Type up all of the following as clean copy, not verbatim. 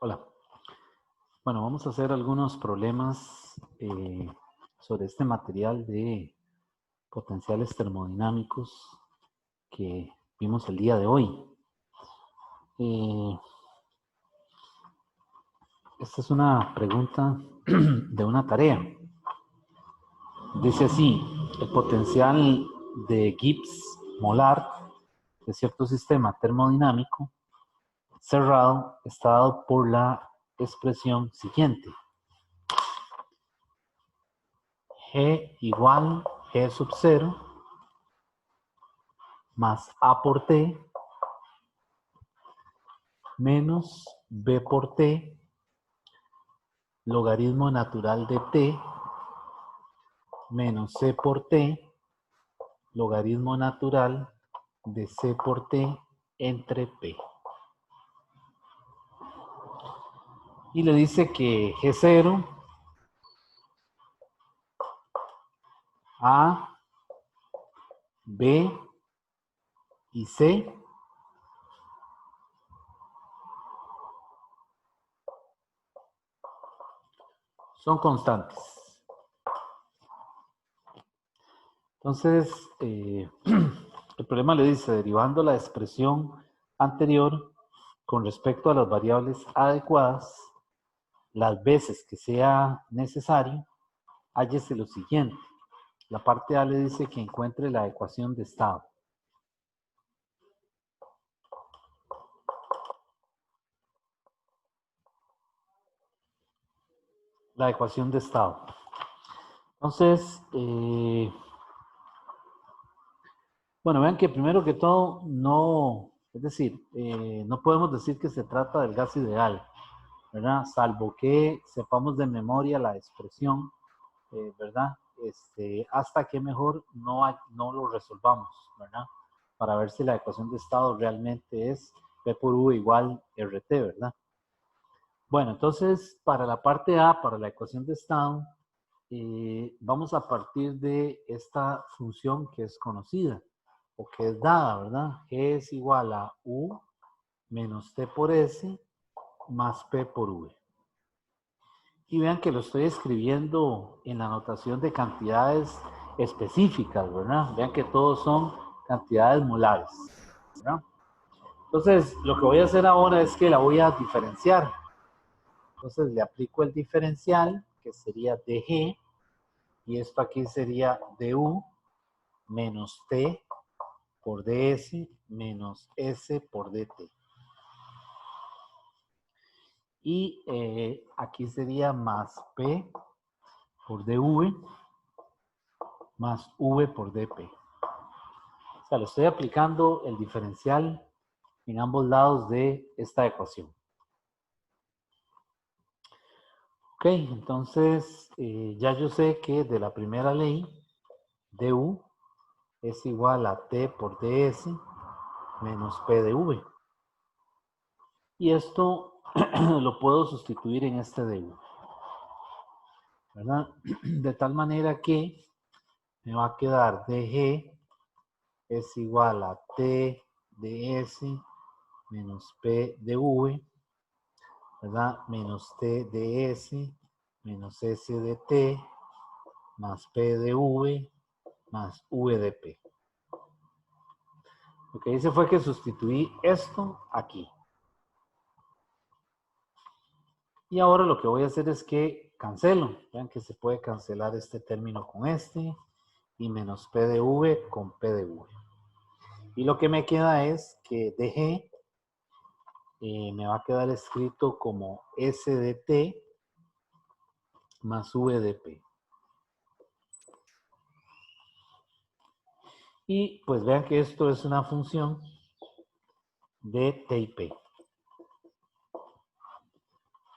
Hola. Bueno, vamos a hacer algunos problemas sobre este material de potenciales termodinámicos que vimos el día de hoy. Esta es una pregunta de una tarea. Dice así: el potencial de Gibbs molar de cierto sistema termodinámico cerrado está dado por la expresión siguiente: G igual G sub 0 más A por T menos B por T logaritmo natural de T menos C por T logaritmo natural de C por T entre P. Y le dice que G0, A, B y C son constantes. Entonces, el problema le dice, derivando la expresión anterior con respecto a las variables adecuadas, las veces que sea necesario, hállese lo siguiente. La parte A le dice que encuentre la ecuación de estado. La ecuación de estado. Entonces, bueno, vean que primero que todo, no podemos decir que se trata del gas ideal, ¿verdad? Salvo que sepamos de memoria la expresión, ¿verdad? Hasta que mejor no lo resolvamos, ¿verdad? Para ver si la ecuación de estado realmente es P por U igual RT, ¿verdad? Bueno, entonces, para la parte A, para la ecuación de estado, vamos a partir de esta función que es conocida o que es dada, ¿verdad? G es igual a U menos T por S más P por V. Y vean que lo estoy escribiendo en la notación de cantidades específicas, ¿verdad? Vean que todos son cantidades molares, ¿verdad? Entonces, lo que voy a hacer ahora es que la voy a diferenciar. Entonces, le aplico el diferencial, que sería dG, y esto aquí sería du menos T por ds menos S por dt. Y aquí sería más P por dV más V por dP. O sea, le estoy aplicando el diferencial en ambos lados de esta ecuación. Ok, entonces ya yo sé que de la primera ley, du es igual a T por ds menos P de V. Y esto lo puedo sustituir en este du, ¿verdad? De tal manera que me va a quedar dG es igual a T de S menos P de V, ¿verdad? Menos T de S menos S de T más P de V más V de P. Lo que hice fue que sustituí esto aquí. Y ahora lo que voy a hacer es que cancelo. Vean que se puede cancelar este término con este y menos P de V con P de V. Y lo que me queda es que dG me va a quedar escrito como S de T más V de P. Y pues vean que esto es una función de T y P,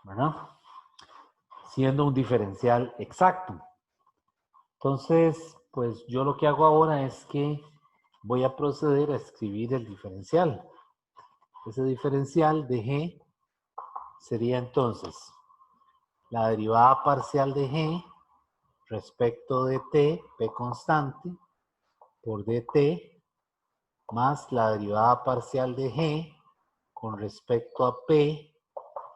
¿verdad? Siendo un diferencial exacto. Entonces, pues yo lo que hago ahora es que voy a proceder a escribir el diferencial. Ese diferencial de G sería entonces la derivada parcial de G respecto de T, P constante, por dt, más la derivada parcial de G con respecto a P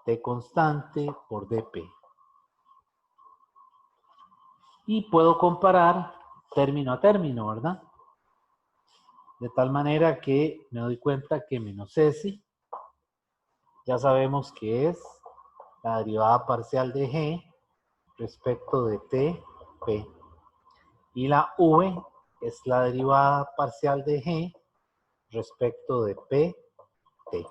T constante por dp. Y puedo comparar término a término, ¿verdad? De tal manera que me doy cuenta que menos S, ya sabemos que es la derivada parcial de G respecto de T, P. Y la V es la derivada parcial de G respecto de P, T.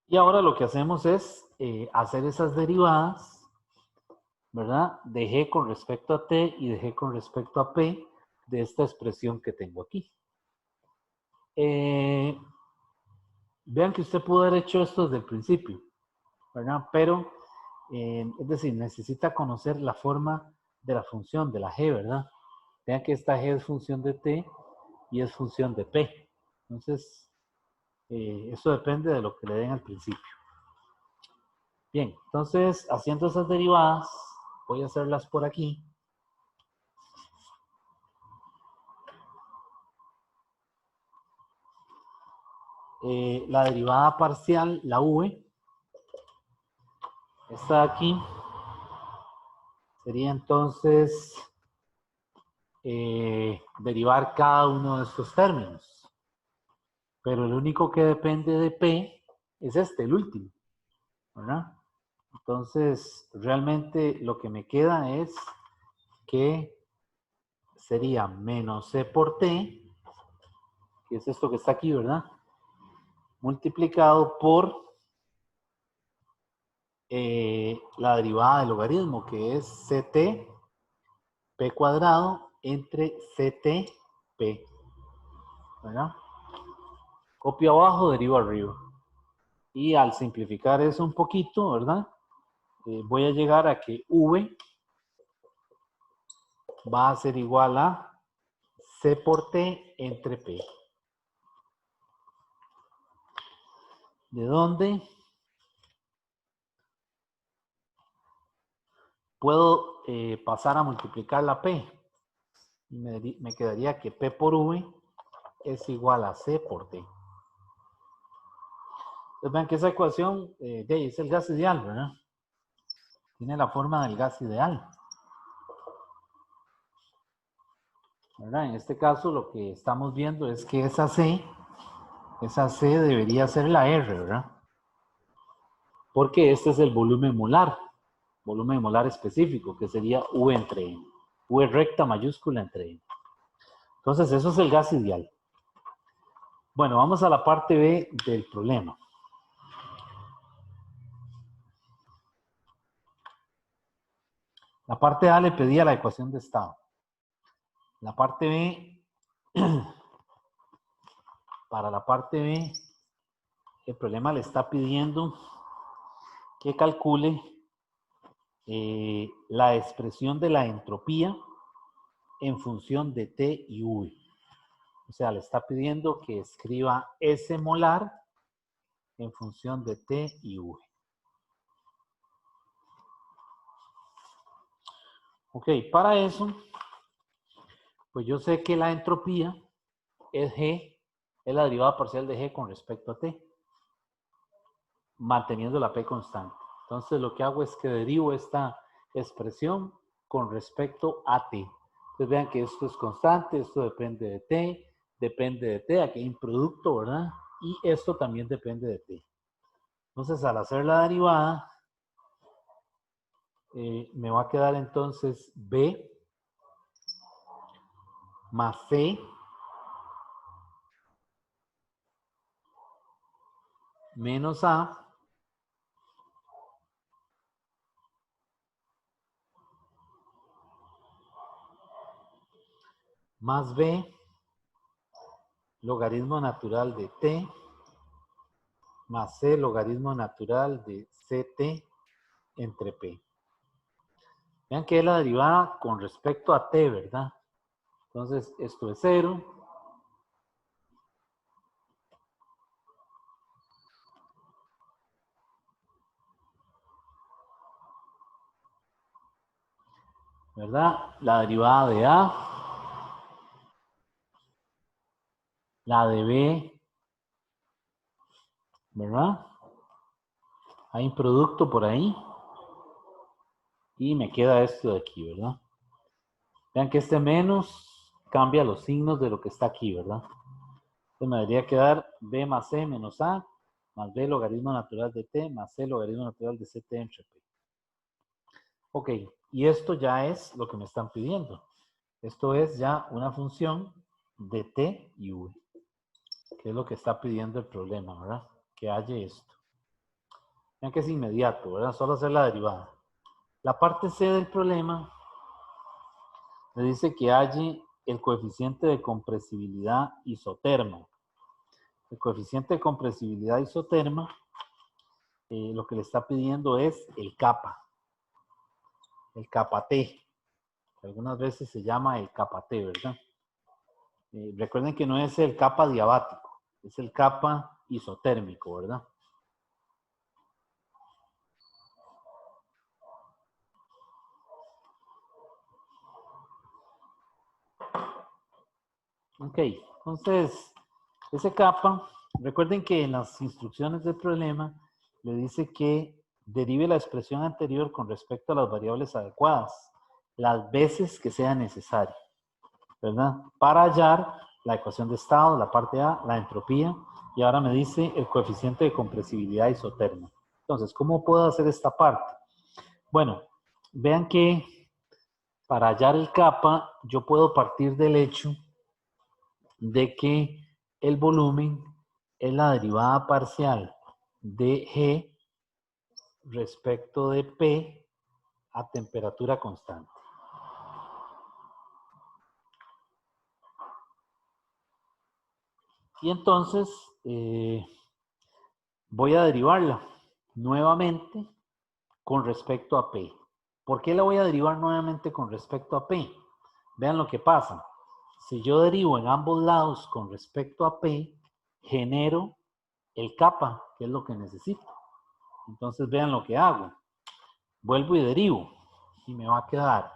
Y ahora lo que hacemos es hacer esas derivadas, ¿verdad? De G con respecto a T y de G con respecto a P de esta expresión que tengo aquí. Vean que usted pudo haber hecho esto desde el principio, ¿verdad? Pero, es decir, necesita conocer la forma de la función de la G, ¿verdad? Vean que esta G es función de T y es función de P. Entonces, eso depende de lo que le den al principio. Bien, entonces, haciendo esas derivadas, voy a hacerlas por aquí. La derivada parcial, la V, esta de aquí, sería entonces derivar cada uno de estos términos. Pero el único que depende de P es este, el último, ¿verdad? Entonces, realmente lo que me queda es que sería menos C por T, que es esto que está aquí, ¿verdad? Multiplicado por la derivada del logaritmo, que es CT P cuadrado entre CT P, ¿verdad? Copio abajo, derivo arriba. Y al simplificar eso un poquito, ¿verdad? Voy a llegar a que V va a ser igual a C por T entre P. ¿De dónde? Puedo pasar a multiplicar la P. Me quedaría que P por V es igual a C por T. Entonces vean que esa ecuación es el gas ideal, ¿verdad? Tiene la forma del gas ideal. ¿Verdad? En este caso lo que estamos viendo es que esa C debería ser la R, ¿verdad? Porque este es el volumen molar específico, que sería V entre E. V recta mayúscula entre E. Entonces, eso es el gas ideal. Bueno, vamos a la parte B del problema. La parte A le pedía la ecuación de estado. La parte B, para la parte B, el problema le está pidiendo que calcule la expresión de la entropía en función de T y V. O sea, le está pidiendo que escriba S molar en función de T y V. Ok, para eso, pues yo sé que la entropía es G, es la derivada parcial de G con respecto a T, manteniendo la P constante. Entonces lo que hago es que derivo esta expresión con respecto a T. Entonces vean que esto es constante, esto depende de T, aquí hay un producto, ¿verdad? Y esto también depende de T. Entonces al hacer la derivada, me va a quedar entonces B más C menos A más B logaritmo natural de T más C logaritmo natural de CT entre P. Vean que es la derivada con respecto a T, ¿verdad? Entonces, esto es 0. ¿Verdad? La derivada de A La de B, ¿verdad? Hay un producto por ahí. Y me queda esto de aquí, ¿verdad? Vean que este menos cambia los signos de lo que está aquí, ¿verdad? Entonces me debería quedar B más C menos A más B logaritmo natural de T más C logaritmo natural de CT entre P. Ok, y esto ya es lo que me están pidiendo. Esto es ya una función de T y V, que es lo que está pidiendo el problema, ¿verdad? Que haya esto. Vean que es inmediato, ¿verdad? Solo hacer la derivada. La parte C del problema me dice que halle el coeficiente de compresibilidad isoterma. El coeficiente de compresibilidad isoterma, lo que le está pidiendo es el kappa T, que algunas veces se llama el kappa T, ¿verdad? Recuerden que no es el kappa diabático, es el kappa isotérmico, ¿verdad? Ok, entonces, ese kappa, recuerden que en las instrucciones del problema le dice que derive la expresión anterior con respecto a las variables adecuadas, las veces que sea necesario, ¿verdad? Para hallar la ecuación de estado, la parte A, la entropía, y ahora me dice el coeficiente de compresibilidad isoterma. Entonces, ¿cómo puedo hacer esta parte? Bueno, vean que para hallar el kappa, yo puedo partir del hecho de que el volumen es la derivada parcial de G respecto de P a temperatura constante. Y entonces voy a derivarla nuevamente con respecto a P. ¿Por qué la voy a derivar nuevamente con respecto a P? Vean lo que pasa. Si yo derivo en ambos lados con respecto a P, genero el kappa, que es lo que necesito. Entonces vean lo que hago. Vuelvo y derivo. Y me va a quedar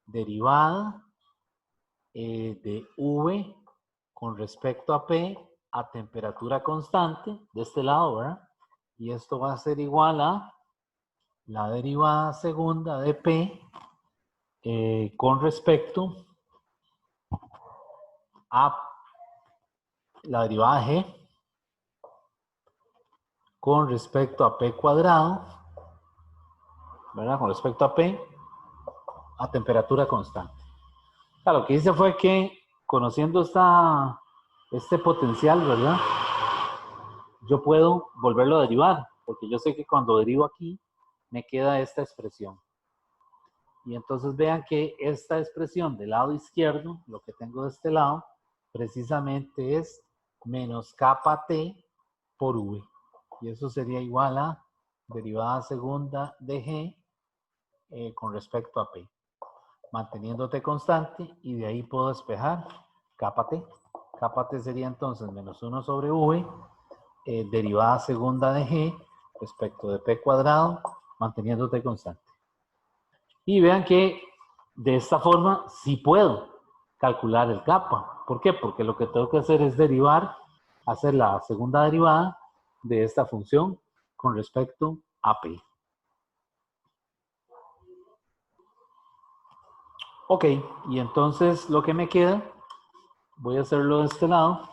derivada de V con respecto a P a temperatura constante de este lado, ¿verdad? Y esto va a ser igual a la derivada segunda de P con respecto a la derivada de G con respecto a P cuadrado, ¿verdad? Con respecto a P a temperatura constante. O sea, lo que hice fue que, conociendo este potencial, ¿verdad? Yo puedo volverlo a derivar, porque yo sé que cuando derivo aquí, me queda esta expresión. Y entonces vean que esta expresión del lado izquierdo, lo que tengo de este lado, precisamente es menos kappa T por V. Y eso sería igual a derivada segunda de G con respecto a P. Manteniendo T constante, y de ahí puedo despejar kappa T. Kappa T sería entonces menos 1 sobre V, derivada segunda de G respecto de P cuadrado, manteniendo T constante. Y vean que de esta forma sí puedo calcular el kappa. ¿Por qué? Porque lo que tengo que hacer es derivar, hacer la segunda derivada de esta función con respecto a P. Ok, y entonces lo que me queda, voy a hacerlo de este lado.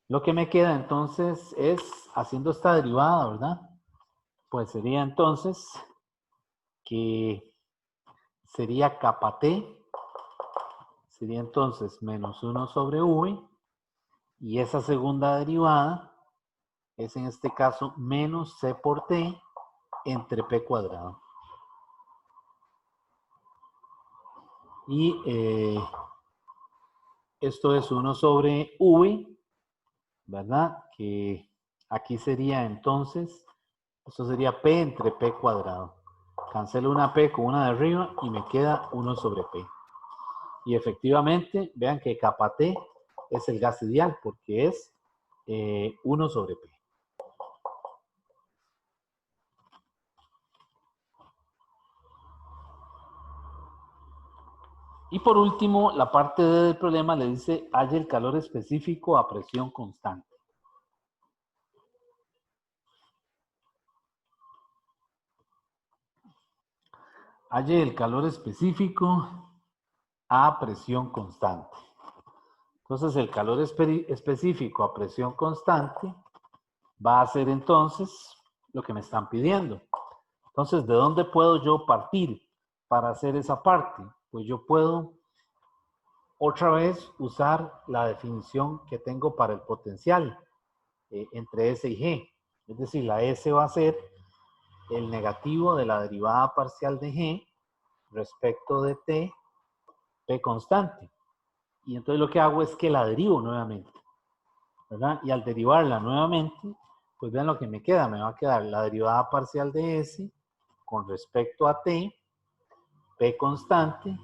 Lo que me queda entonces es, haciendo esta derivada, ¿verdad? Pues sería entonces que sería kappa T, sería entonces menos 1 sobre V, y esa segunda derivada es en este caso menos C por T entre P cuadrado. Y esto es 1 sobre V, ¿verdad? Que aquí sería entonces, esto sería P entre P cuadrado. Cancelo una P con una de arriba y me queda 1 sobre P. Y efectivamente, vean que kappa T es el gas ideal porque es 1 sobre P. Y por último, la parte D del problema le dice, halla el calor específico a presión constante. Halle el calor específico a presión constante. Entonces, el calor específico a presión constante va a ser entonces lo que me están pidiendo. Entonces, ¿de dónde puedo yo partir para hacer esa parte? Pues yo puedo otra vez usar la definición que tengo para el potencial entre S y G. Es decir, la S va a ser el negativo de la derivada parcial de G respecto de T, P constante. Y entonces lo que hago es que la derivo nuevamente, ¿verdad? Y al derivarla nuevamente, pues vean lo que me queda. Me va a quedar la derivada parcial de S con respecto a T, P constante,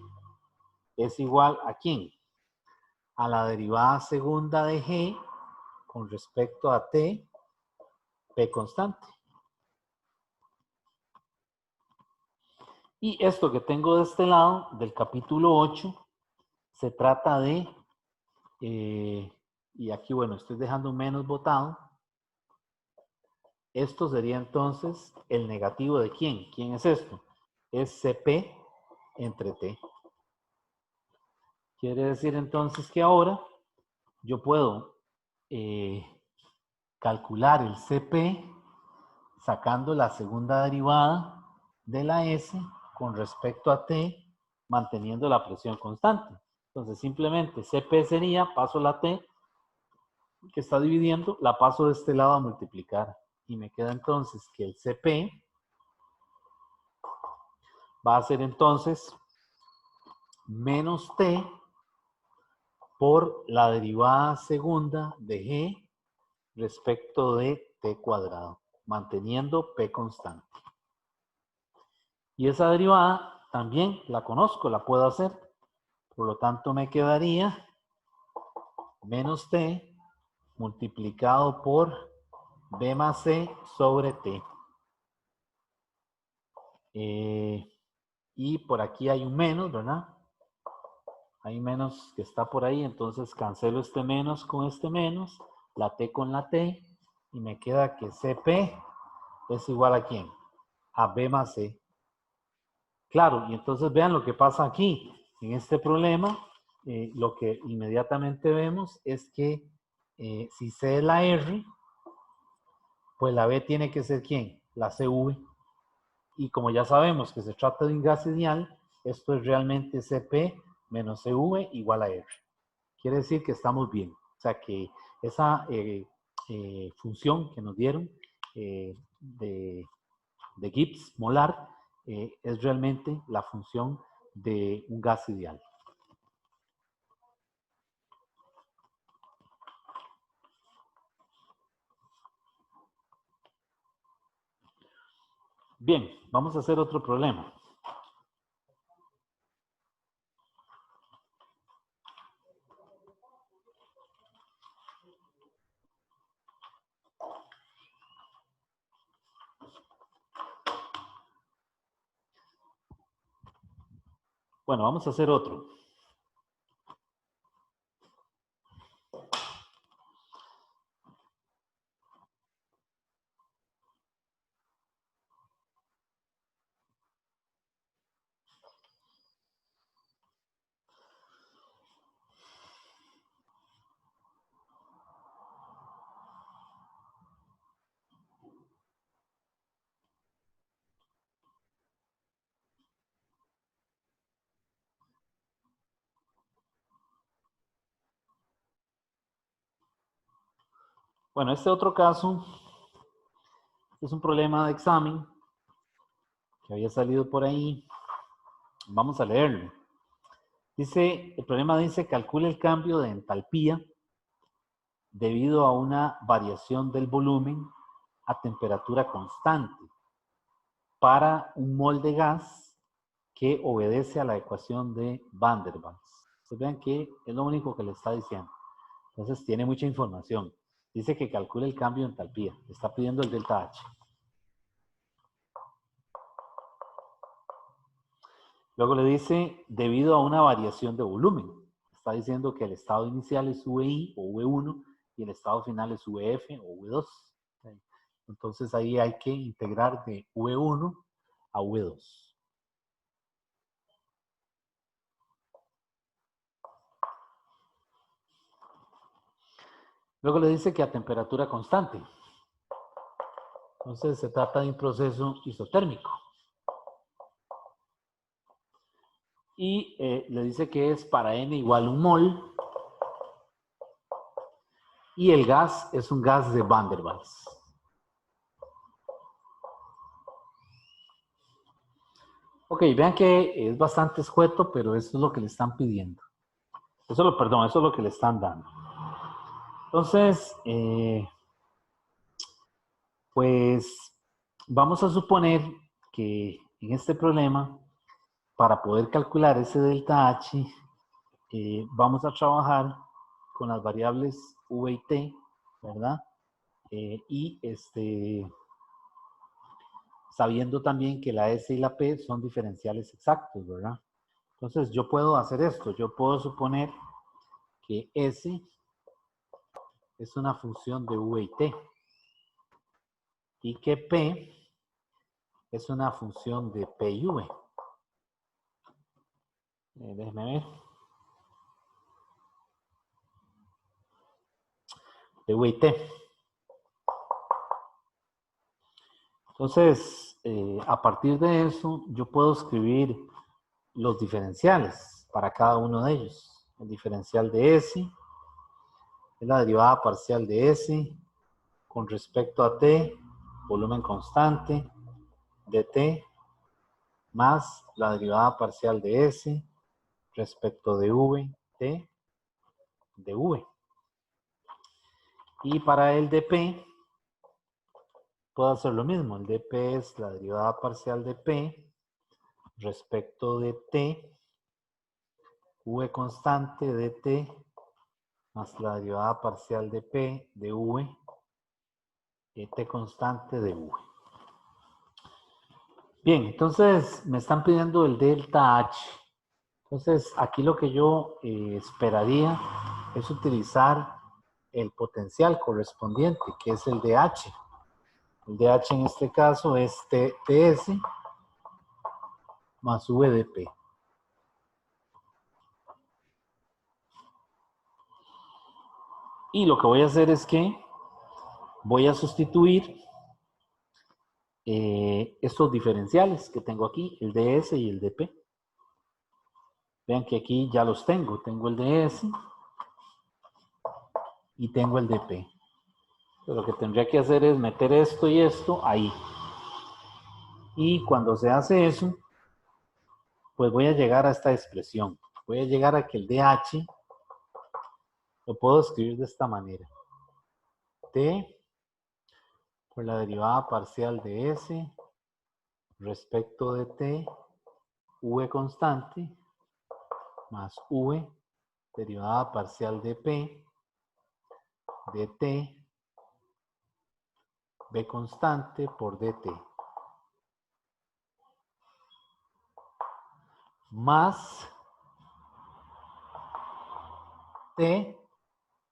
es igual a ¿quién? A la derivada segunda de G con respecto a T, P constante. Y esto que tengo de este lado, del capítulo 8, se trata de, y aquí bueno, estoy dejando menos botado. Esto sería entonces el negativo de ¿quién? ¿Quién es esto? Es CP entre T. Quiere decir entonces que ahora yo puedo calcular el CP sacando la segunda derivada de la S con respecto a T, manteniendo la presión constante. Entonces simplemente CP sería, paso la T, que está dividiendo, la paso de este lado a multiplicar. Y me queda entonces que el CP va a ser entonces menos T por la derivada segunda de G respecto de T cuadrado, manteniendo P constante. Y esa derivada también la conozco, la puedo hacer. Por lo tanto, me quedaría menos T multiplicado por B más C sobre T. Y por aquí hay un menos, ¿verdad? Hay menos que está por ahí, entonces cancelo este menos con este menos, la T con la T, y me queda que CP es igual a ¿quién? A B más C. Claro, y entonces vean lo que pasa aquí. En este problema, lo que inmediatamente vemos es que si C es la R, pues la B tiene que ser ¿quién? La CV. Y como ya sabemos que se trata de un gas ideal, esto es realmente CP menos CV igual a R. Quiere decir que estamos bien. O sea que esa función que nos dieron de Gibbs molar es realmente la función de un gas ideal. Bien, vamos a hacer otro problema. Bueno, vamos a hacer otro. Bueno, este otro caso es un problema de examen que había salido por ahí. Vamos a leerlo. Dice, el problema dice, calcula el cambio de entalpía debido a una variación del volumen a temperatura constante para un mol de gas que obedece a la ecuación de Van der Waals. Entonces vean que es lo único que le está diciendo. Entonces tiene mucha información. Dice que calcule el cambio de entalpía. Está pidiendo el delta H. Luego le dice, debido a una variación de volumen. Está diciendo que el estado inicial es VI o V1 y el estado final es VF o V2. Entonces ahí hay que integrar de V1 a V2. Luego le dice que a temperatura constante. Entonces se trata de un proceso isotérmico. Y le dice que es para n igual a 1 mol. Y el gas es un gas de Van der Waals. Ok, vean que es bastante escueto, pero eso es lo que le están pidiendo. Eso es lo que le están dando. Entonces, pues vamos a suponer que en este problema, para poder calcular ese delta H, vamos a trabajar con las variables V y T, ¿verdad? Sabiendo también que la S y la P son diferenciales exactos, ¿verdad? Entonces yo puedo hacer esto, yo puedo suponer que S es una función de V y T y que P es una función de P y V. Déjenme ver. De V y T. Entonces, a partir de eso, yo puedo escribir los diferenciales para cada uno de ellos. El diferencial de S es la derivada parcial de S con respecto a T, volumen constante, de T, más la derivada parcial de S respecto de V, T, de V. Y para el dP, puedo hacer lo mismo. El dP es la derivada parcial de P respecto de T, V constante de T, más la derivada parcial de P de V, T constante de V. Bien, entonces me están pidiendo el delta H. Entonces, aquí lo que yo esperaría es utilizar el potencial correspondiente, que es el DH. El DH en este caso es TS más VdP. Y lo que voy a hacer es que voy a sustituir estos diferenciales que tengo aquí, el ds y el dp. Vean que aquí ya los tengo. Tengo el ds y tengo el dp. Pero lo que tendría que hacer es meter esto y esto ahí. Y cuando se hace eso, pues voy a llegar a esta expresión. Voy a llegar a que el dH lo puedo escribir de esta manera. T por la derivada parcial de S respecto de T, V constante, más V, derivada parcial de P, de T, V constante por dt. Más T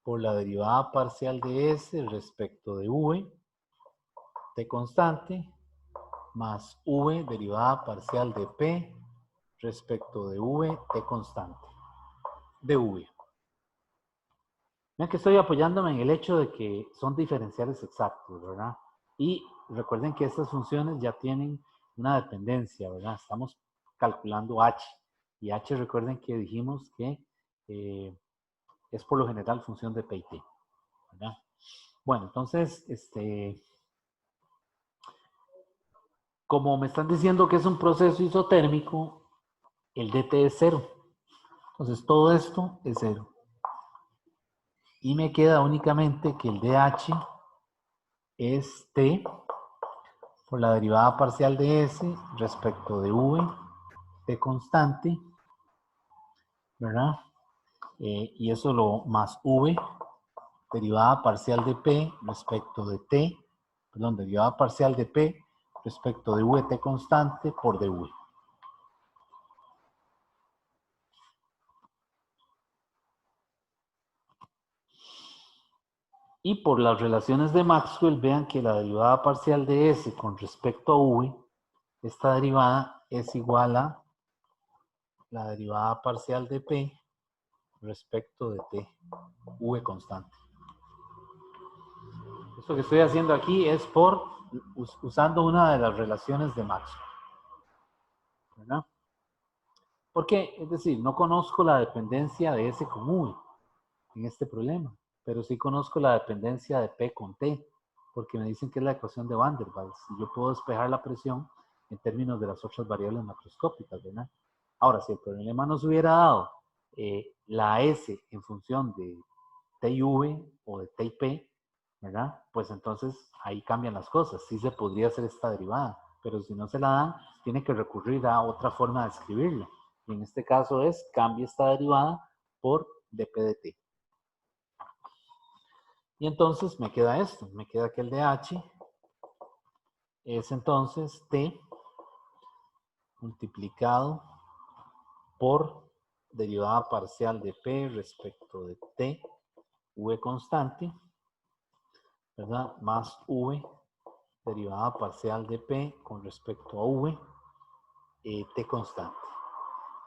por la derivada parcial de S respecto de V, T constante, más V derivada parcial de P respecto de V, T constante, de V. Vean que estoy apoyándome en el hecho de que son diferenciales exactos, ¿verdad? Y recuerden que estas funciones ya tienen una dependencia, ¿verdad? Estamos calculando h. Y h, recuerden que dijimos que es por lo general función de p y t, ¿verdad? Bueno, entonces, como me están diciendo que es un proceso isotérmico, el dt es 0. Entonces, todo esto es 0. Y me queda únicamente que el dH es T por la derivada parcial de S respecto de V, T constante, ¿verdad? Y eso lo más V, derivada parcial de P respecto de T, perdón, derivada parcial de P respecto de V, T constante por dV. Y por las relaciones de Maxwell, vean que la derivada parcial de S con respecto a V, esta derivada es igual a la derivada parcial de P respecto de T, V constante. Esto que estoy haciendo aquí es usando una de las relaciones de Maxwell, ¿verdad? Porque, es decir, no conozco la dependencia de S con V en este problema, pero sí conozco la dependencia de P con T, porque me dicen que es la ecuación de Van der Waals, y yo puedo despejar la presión en términos de las otras variables macroscópicas, ¿verdad? Ahora, si el problema nos hubiera dado la S en función de T y V o de T y P, ¿verdad? Pues entonces ahí cambian las cosas. Sí se podría hacer esta derivada, pero si no se la dan, tiene que recurrir a otra forma de escribirla. Y en este caso es, cambie esta derivada por dp de t. Y entonces me queda esto, me queda que el de h es entonces t multiplicado por derivada parcial de p respecto de t, v constante, ¿verdad? Más v derivada parcial de p con respecto a v, t constante.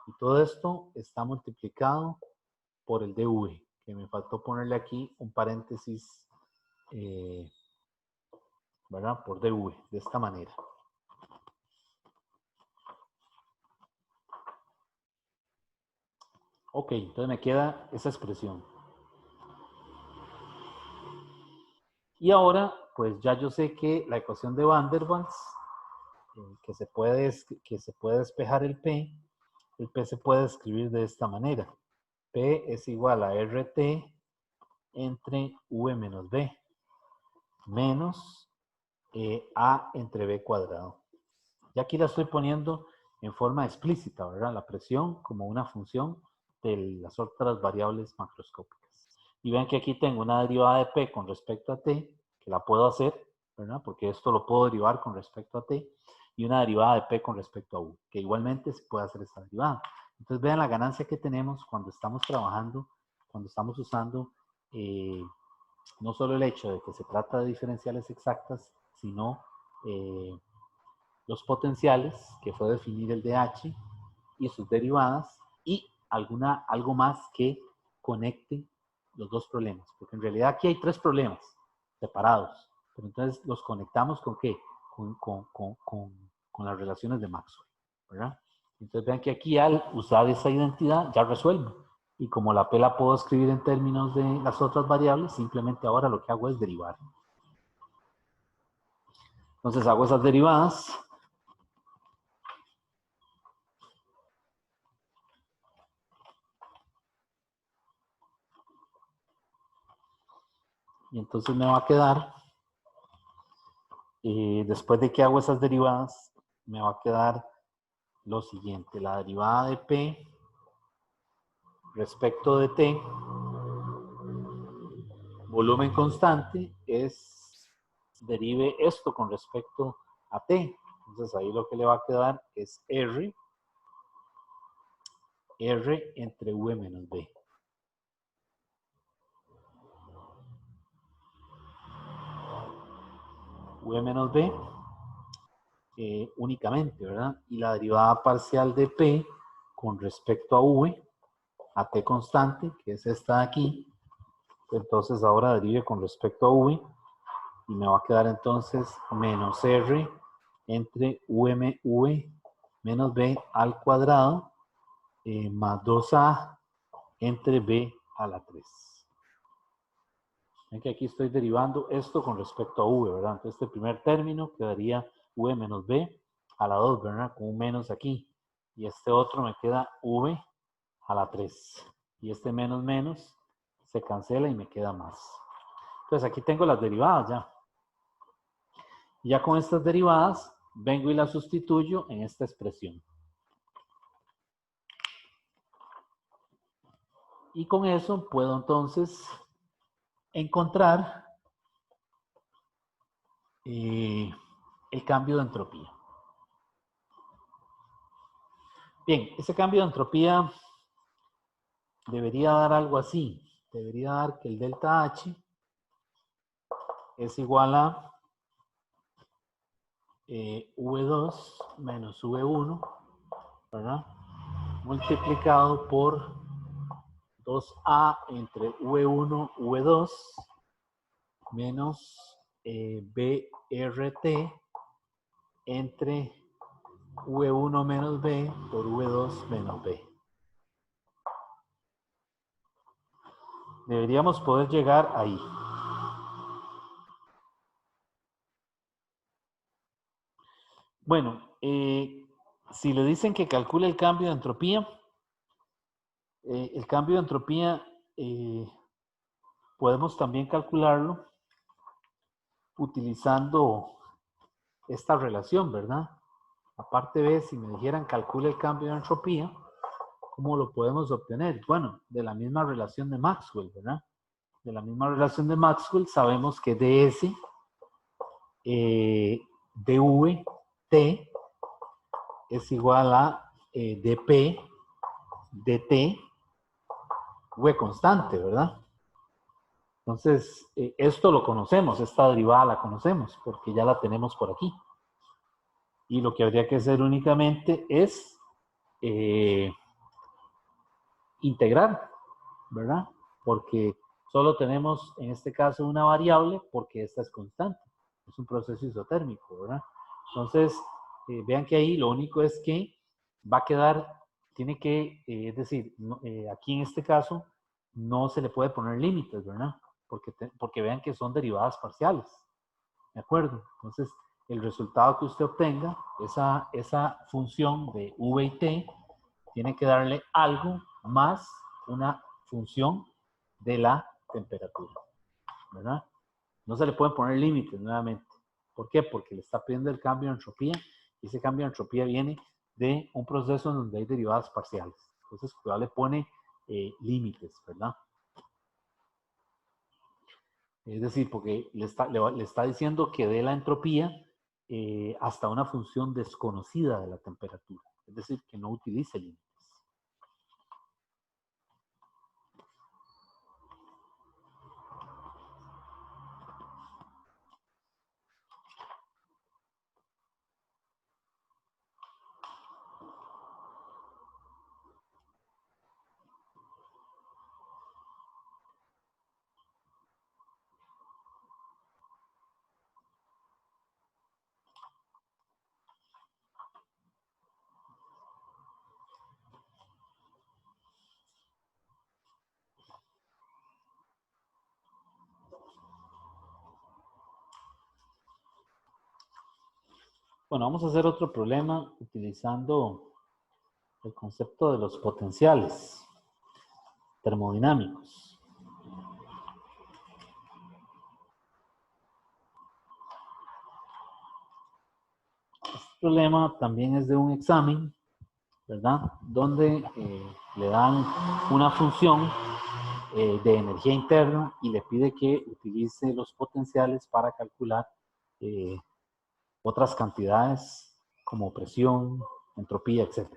Y todo esto está multiplicado por el dv, que me faltó ponerle aquí un paréntesis, ¿verdad? Por dv, de esta manera. Ok, entonces me queda esa expresión. Y ahora, pues ya yo sé que la ecuación de Van der Waals, que se puede despejar el P se puede escribir de esta manera. P es igual a RT entre V menos B, menos A entre B cuadrado. Y aquí la estoy poniendo en forma explícita, ¿verdad? La presión como una función de las otras variables macroscópicas. Y ven que aquí tengo una derivada de P con respecto a T, que la puedo hacer, ¿verdad? Porque esto lo puedo derivar con respecto a T, y una derivada de P con respecto a U, que igualmente se puede hacer esta derivada. Entonces vean la ganancia que tenemos cuando estamos trabajando, cuando estamos usando no solo el hecho de que se trata de diferenciales exactas, sino los potenciales, que fue definir el DH y sus derivadas, y algo más que conecte los dos problemas. Porque en realidad aquí hay tres problemas separados, pero entonces los conectamos ¿con qué? Con las relaciones de Maxwell, ¿verdad? Entonces vean que aquí al usar esa identidad ya resuelvo. Y como la P la puedo escribir en términos de las otras variables, simplemente ahora lo que hago es derivar. Entonces hago esas derivadas. Y entonces me va a quedar, después de que hago esas derivadas, me va a quedar lo siguiente. La derivada de P respecto de T, volumen constante, derive esto con respecto a T. Entonces ahí lo que le va a quedar es R entre V menos B. V menos B únicamente, ¿verdad? Y la derivada parcial de P con respecto a V, a T constante, que es esta de aquí. Entonces ahora derive con respecto a V y me va a quedar entonces menos R entre V menos B al cuadrado más 2A entre B a la 3. Ven que aquí estoy derivando esto con respecto a V, ¿verdad? Entonces este primer término quedaría V menos B a la 2, ¿verdad? Con un menos aquí. Y este otro me queda V a la 3. Y este menos menos se cancela y me queda más. Entonces aquí tengo las derivadas ya. Y ya con estas derivadas vengo y las sustituyo en esta expresión. Y con eso puedo entonces encontrar el cambio de entropía. Bien, ese cambio de entropía debería dar algo así. Debería dar que el delta H es igual a V2 menos V1, ¿verdad? Multiplicado por 2A entre V1, V2 menos BRT entre V1 menos B por V2 menos B. Deberíamos poder llegar ahí. Bueno, si le dicen que calcule el cambio de entropía, el cambio de entropía podemos también calcularlo utilizando esta relación, ¿verdad? Aparte B, si me dijeran calcule el cambio de entropía, ¿cómo lo podemos obtener? Bueno, de la misma relación de Maxwell, ¿verdad? De la misma relación de Maxwell sabemos que ds dv t es igual a dp dt v constante, ¿verdad? Entonces, esto lo conocemos, esta derivada la conocemos porque ya la tenemos por aquí. Y lo que habría que hacer únicamente es integrar, ¿verdad? Porque solo tenemos en este caso una variable porque esta es constante. Es un proceso isotérmico, ¿verdad? Entonces, vean que ahí lo único es que va a quedar, tiene que, es decir, no, aquí en este caso no se le puede poner límites, ¿verdad? Porque vean que son derivadas parciales, ¿de acuerdo? Entonces, el resultado que usted obtenga, esa función de v y t, tiene que darle algo más una función de la temperatura, ¿verdad? No se le pueden poner límites nuevamente. ¿Por qué? Porque le está pidiendo el cambio de entropía y ese cambio de entropía viene de un proceso en donde hay derivadas parciales. Entonces, cuidado, le pone límites, ¿verdad? Es decir, porque le está diciendo que dé la entropía hasta una función desconocida de la temperatura. Es decir, que no utilice límites. Bueno, vamos a hacer otro problema utilizando el concepto de los potenciales termodinámicos. Este problema también es de un examen, ¿verdad? Donde le dan una función de energía interna y le pide que utilice los potenciales para calcular otras cantidades como presión, entropía, etc.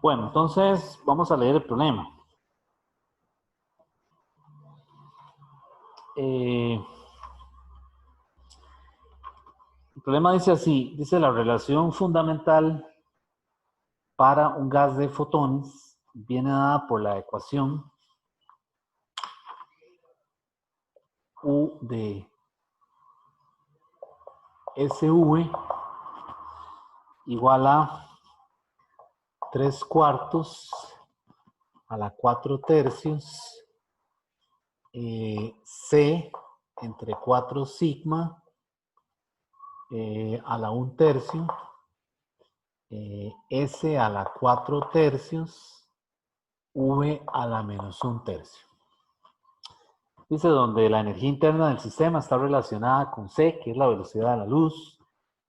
Bueno, entonces vamos a leer el problema. El problema dice así, dice la relación fundamental para un gas de fotones viene dada por la ecuación U de SV igual a 3/4 a la 4/3 C entre 4 sigma a la 1/3 S a la 4 tercios, V a la menos 1 tercio. Dice donde la energía interna del sistema está relacionada con C, que es la velocidad de la luz,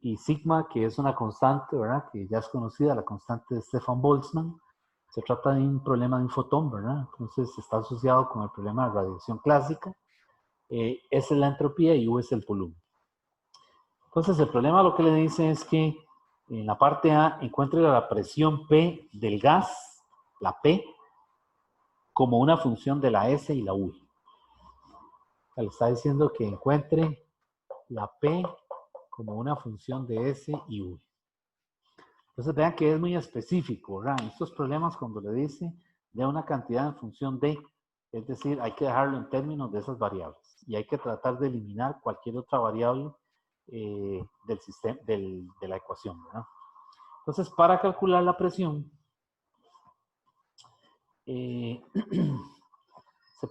y sigma, que es una constante, ¿verdad? Que ya es conocida, la constante de Stefan Boltzmann. Se trata de un problema de un fotón, ¿verdad? Entonces está asociado con el problema de radiación clásica. S es la entropía y U es el volumen. Entonces el problema lo que le dice es que en la parte A encuentre la presión P del gas, la P, como una función de la S y la U. Le está diciendo que encuentre la P como una función de S y U. Entonces vean que es muy específico, ¿verdad? En estos problemas cuando le dice de una cantidad en función de, es decir, hay que dejarlo en términos de esas variables y hay que tratar de eliminar cualquier otra variable del sistema, de la ecuación, ¿verdad? Entonces, para calcular la presión, se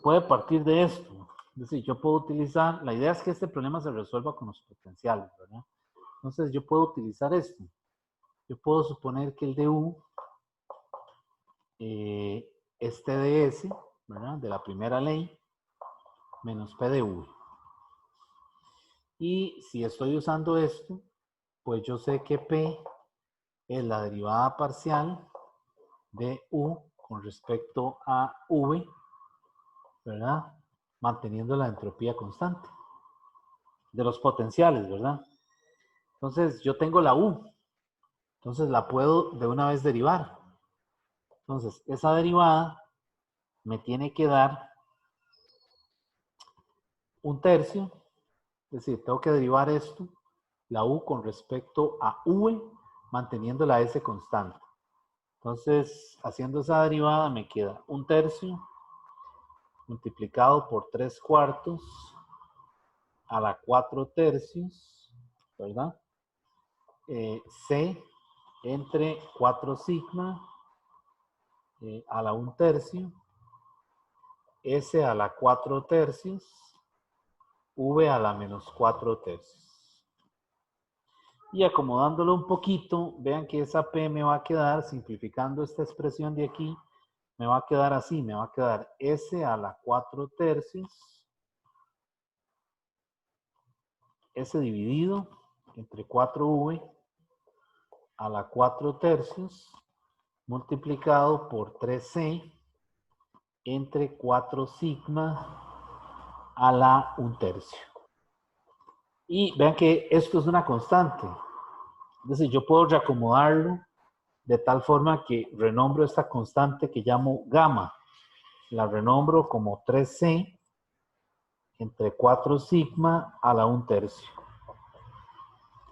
puede partir de esto. Es decir, yo puedo utilizar, la idea es que este problema se resuelva con los potenciales, ¿verdad? Entonces, yo puedo utilizar esto. Yo puedo suponer que el de U es T de S, ¿verdad? De la primera ley, menos P de V. Y si estoy usando esto, pues yo sé que P es la derivada parcial de U con respecto a V, ¿verdad? Manteniendo la entropía constante de los potenciales, ¿verdad? Entonces, yo tengo la U. Entonces, la puedo de una vez derivar. Entonces, esa derivada me tiene que dar 1/3. Es decir, tengo que derivar esto, la U con respecto a V, manteniendo la S constante. Entonces, haciendo esa derivada me queda 1/3 multiplicado por 3/4 a la 4 tercios, ¿verdad? C entre 4 sigma a la 1/3, S a la 4 tercios, V a la menos 4 tercios. Y acomodándolo un poquito, vean que esa P me va a quedar, simplificando esta expresión de aquí, me va a quedar así, me va a quedar S a la 4 tercios, S dividido entre 4V a la 4 tercios, multiplicado por 3C entre 4 sigma a la 1/3. Y vean que esto es una constante. Es decir, yo puedo reacomodarlo de tal forma que renombro esta constante que llamo gamma. La renombro como 3C entre 4 sigma a la 1/3.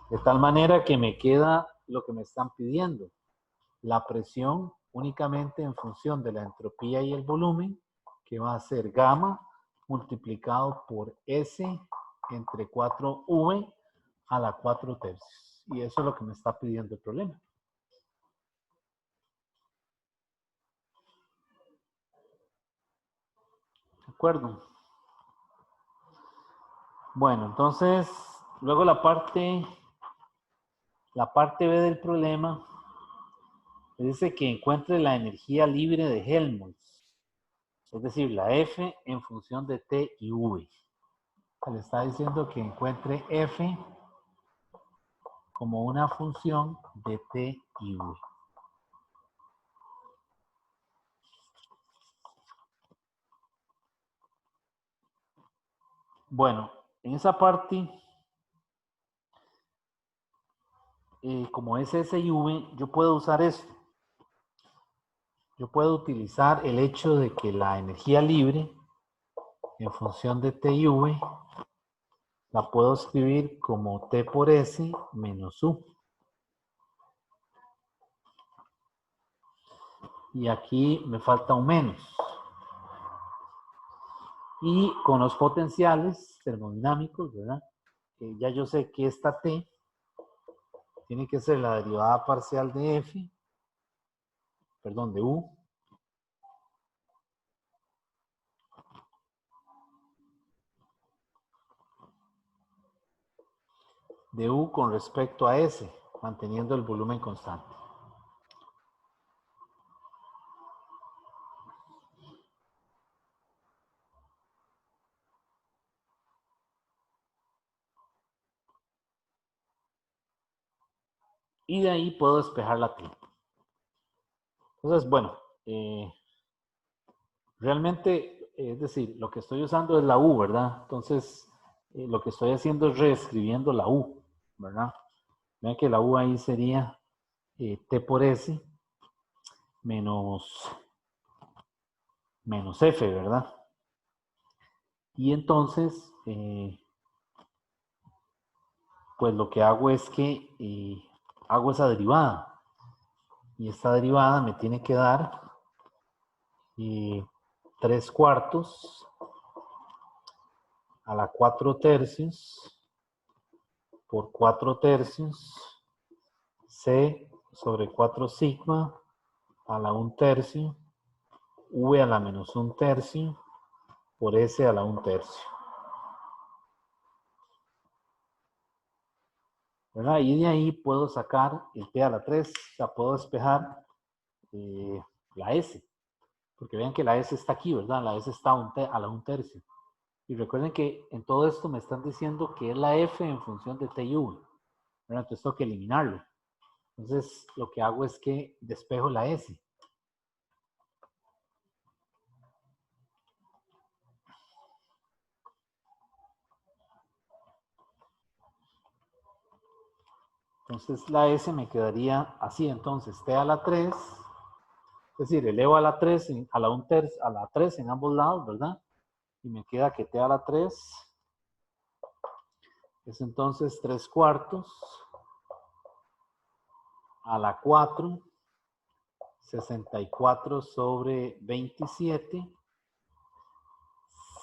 De tal manera que me queda lo que me están pidiendo. La presión únicamente en función de la entropía y el volumen, que va a ser gamma multiplicado por S entre 4V a la 4 tercios. Y eso es lo que me está pidiendo el problema. ¿De acuerdo? Bueno, entonces, luego la parte B del problema dice que encuentre la energía libre de Helmholtz, es decir, la F en función de T y V. Le está diciendo que encuentre F como una función de T y V. Bueno, en esa parte, como es S y V, yo puedo usar esto. Yo puedo utilizar el hecho de que la energía libre en función de T y V la puedo escribir como T por S menos U. Y aquí me falta un menos. Y con los potenciales termodinámicos, ¿verdad? Ya yo sé que esta T tiene que ser la derivada parcial de F, perdón, de U, con respecto a S, manteniendo el volumen constante. y de ahí puedo despejar la T. Entonces, bueno, realmente, es decir, lo que estoy usando es la U, ¿verdad? Entonces, lo que estoy haciendo es reescribiendo la U, ¿verdad? Vean que la U ahí sería T por S menos, menos F, ¿verdad? Y entonces, pues lo que hago es que hago esa derivada. Y esta derivada me tiene que dar 3 cuartos a la 4 tercios por 4 tercios C sobre 4 sigma a la 1 tercio V a la menos 1 tercio por S a la 1 tercio. ¿Verdad? Y de ahí puedo sacar el T a la 3, o sea, puedo despejar la S, porque vean que la S está aquí, ¿verdad? La S está a la 1 tercio. Y recuerden que en todo esto me están diciendo que es la F en función de T y V. ¿Verdad? Entonces tengo que eliminarlo. Entonces lo que hago es que despejo la S. Entonces la S me quedaría así. Entonces T a la 3, es decir, elevo a la 3, a la 1 tercio, a la 3 en ambos lados, ¿verdad? Y me queda que T a la 3 es entonces 3 cuartos a la 4, 64 sobre 27,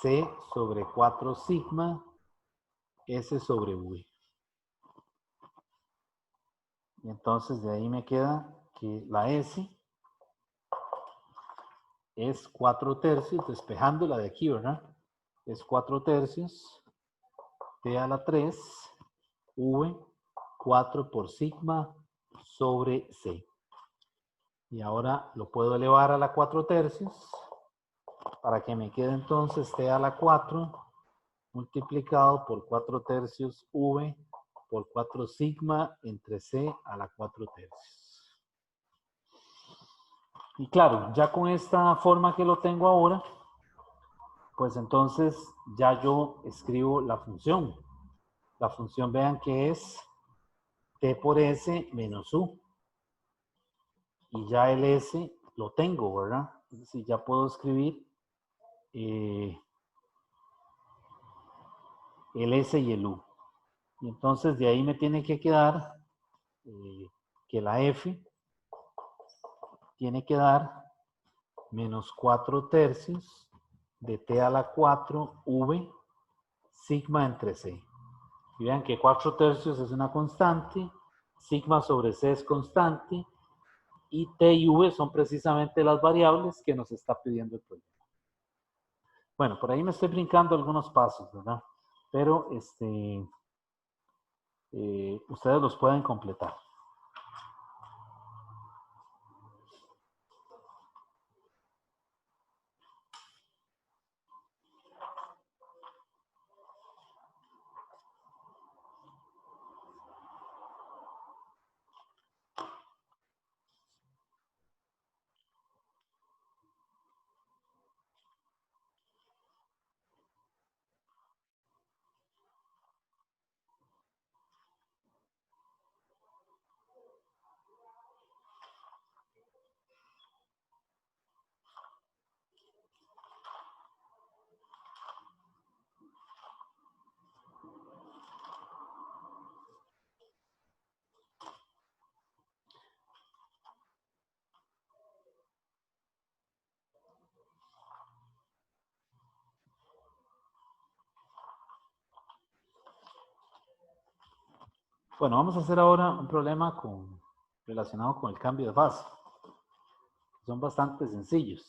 C sobre 4 sigma, S sobre V. Y entonces de ahí me queda que la S es 4 tercios, despejándola de aquí, ¿verdad? Es 4 tercios, T a la 3, V, 4 por sigma sobre C. Y ahora lo puedo elevar a la 4 tercios para que me quede entonces T a la 4 multiplicado por 4 tercios V por 4 sigma entre C a la 4 tercios. Y claro, ya con esta forma que lo tengo ahora, pues entonces ya yo escribo la función. La función, vean que es T por S menos U. Y ya el S lo tengo, ¿verdad? Es decir, ya puedo escribir el S y el U. Y entonces de ahí me tiene que quedar que la F tiene que dar menos 4 tercios de T a la 4 V sigma entre C. Y vean que 4 tercios es una constante, sigma sobre C es constante, y T y V son precisamente las variables que nos está pidiendo el problema. Bueno, por ahí me estoy brincando algunos pasos, ¿verdad? Pero ustedes los pueden completar. Bueno, vamos a hacer ahora un problema relacionado con el cambio de fase. Son bastante sencillos.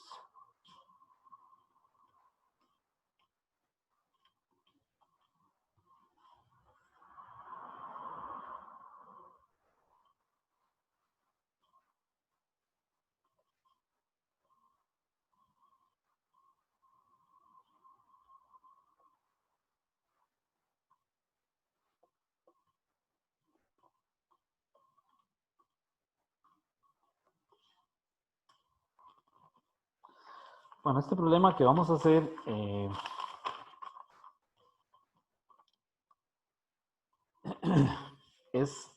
Bueno, este problema que vamos a hacer es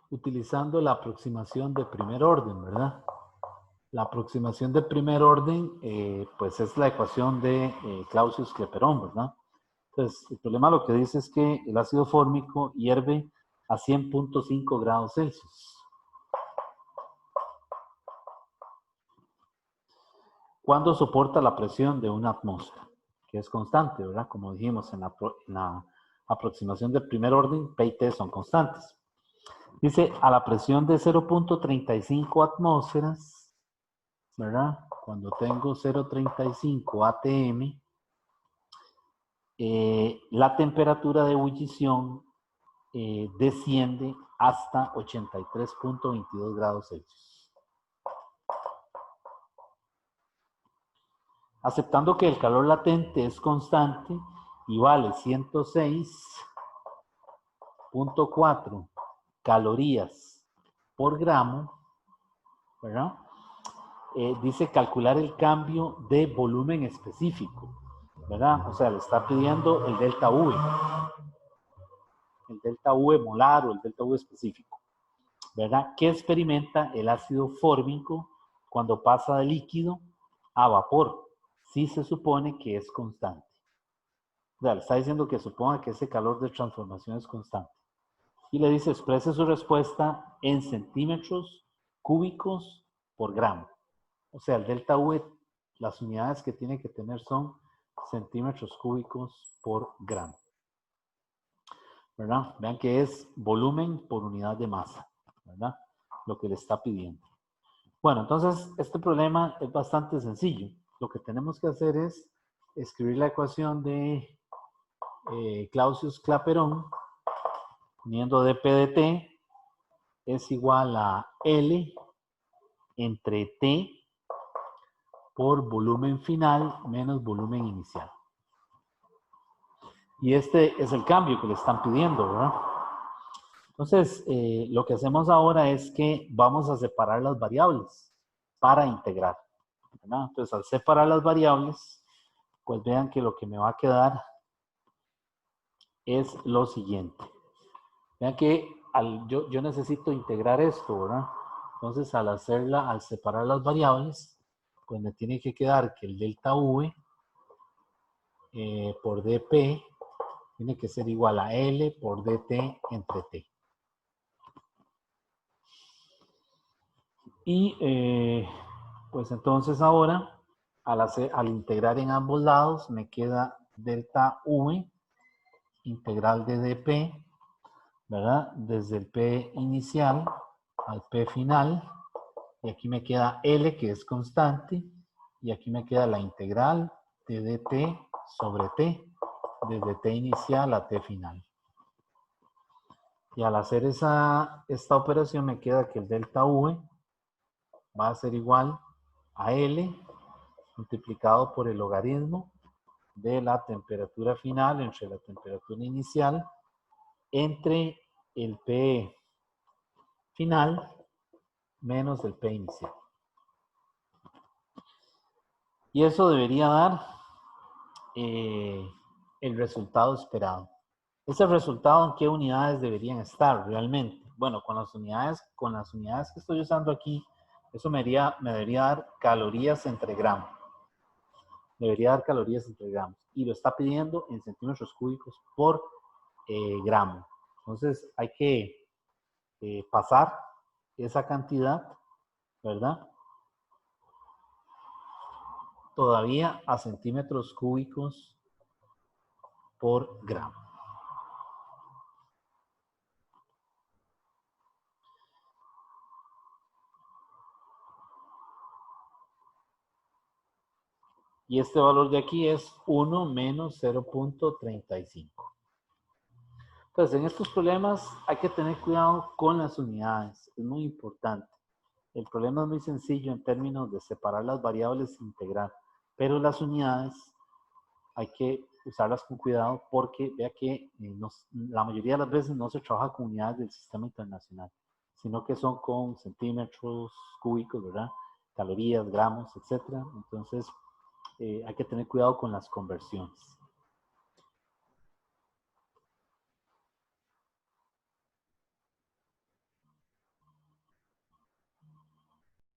utilizando la aproximación de primer orden, ¿verdad? La aproximación de primer orden, pues es la ecuación de Clausius-Clapeyron, ¿verdad? Entonces, el problema lo que dice es que el ácido fórmico hierve a 100.5 grados Celsius. ¿Cuándo soporta la presión de una atmósfera? Que es constante, ¿verdad? Como dijimos en la aproximación del primer orden, P y T son constantes. Dice, a la presión de 0.35 atmósferas, ¿verdad? Cuando tengo 0.35 atm, la temperatura de ebullición desciende hasta 83.22 grados Celsius. Aceptando que el calor latente es constante y vale 106.4 calorías por gramo, ¿verdad? Dice calcular el cambio de volumen específico, ¿verdad? O sea, le está pidiendo el delta V molar o el delta V específico, ¿verdad? ¿Qué experimenta el ácido fórmico cuando pasa de líquido a vapor? Sí se supone que es constante. O sea, le está diciendo que suponga que ese calor de transformación es constante. Y le dice, exprese su respuesta en centímetros cúbicos por gramo. O sea, el delta V, las unidades que tiene que tener son centímetros cúbicos por gramo, ¿verdad? Vean que es volumen por unidad de masa, ¿verdad? Lo que le está pidiendo. Bueno, entonces este problema es bastante sencillo. Lo que tenemos que hacer es escribir la ecuación de Clausius-Clapeyron, poniendo dp de t es igual a L entre T por volumen final menos volumen inicial. Y este es el cambio que le están pidiendo, ¿verdad? Entonces, lo que hacemos ahora es que vamos a separar las variables para integrar, ¿verdad? Entonces, al separar las variables, pues vean que lo que me va a quedar es lo siguiente. Vean que yo necesito integrar esto, ¿verdad? Entonces, al separar las variables, pues me tiene que quedar que el delta V por dp tiene que ser igual a L por dt entre t. Y pues entonces ahora, al integrar en ambos lados, me queda delta V integral de dp, ¿verdad? Desde el P inicial al P final. Y aquí me queda L, que es constante. Y aquí me queda la integral de dt sobre t, desde t inicial a t final. Y al hacer esta operación me queda que el delta V va a ser igual a L multiplicado por el logaritmo de la temperatura final entre la temperatura inicial entre el P final menos el P inicial. Y eso debería dar el resultado esperado. Ese resultado, ¿en qué unidades deberían estar realmente? Bueno, con las unidades que estoy usando aquí, eso me debería dar calorías entre gramos. Debería dar calorías entre gramos. Y lo está pidiendo en centímetros cúbicos por gramo. Entonces hay que pasar esa cantidad, ¿verdad? Todavía a centímetros cúbicos por gramo. Y este valor de aquí es 1 menos 0.35. Entonces, en estos problemas hay que tener cuidado con las unidades. Es muy importante. El problema es muy sencillo en términos de separar las variables e integrar. Pero las unidades hay que usarlas con cuidado porque vea que la mayoría de las veces no se trabaja con unidades del sistema internacional, sino que son con centímetros cúbicos, ¿verdad? calorías, gramos, etcétera. Entonces, hay que tener cuidado con las conversiones.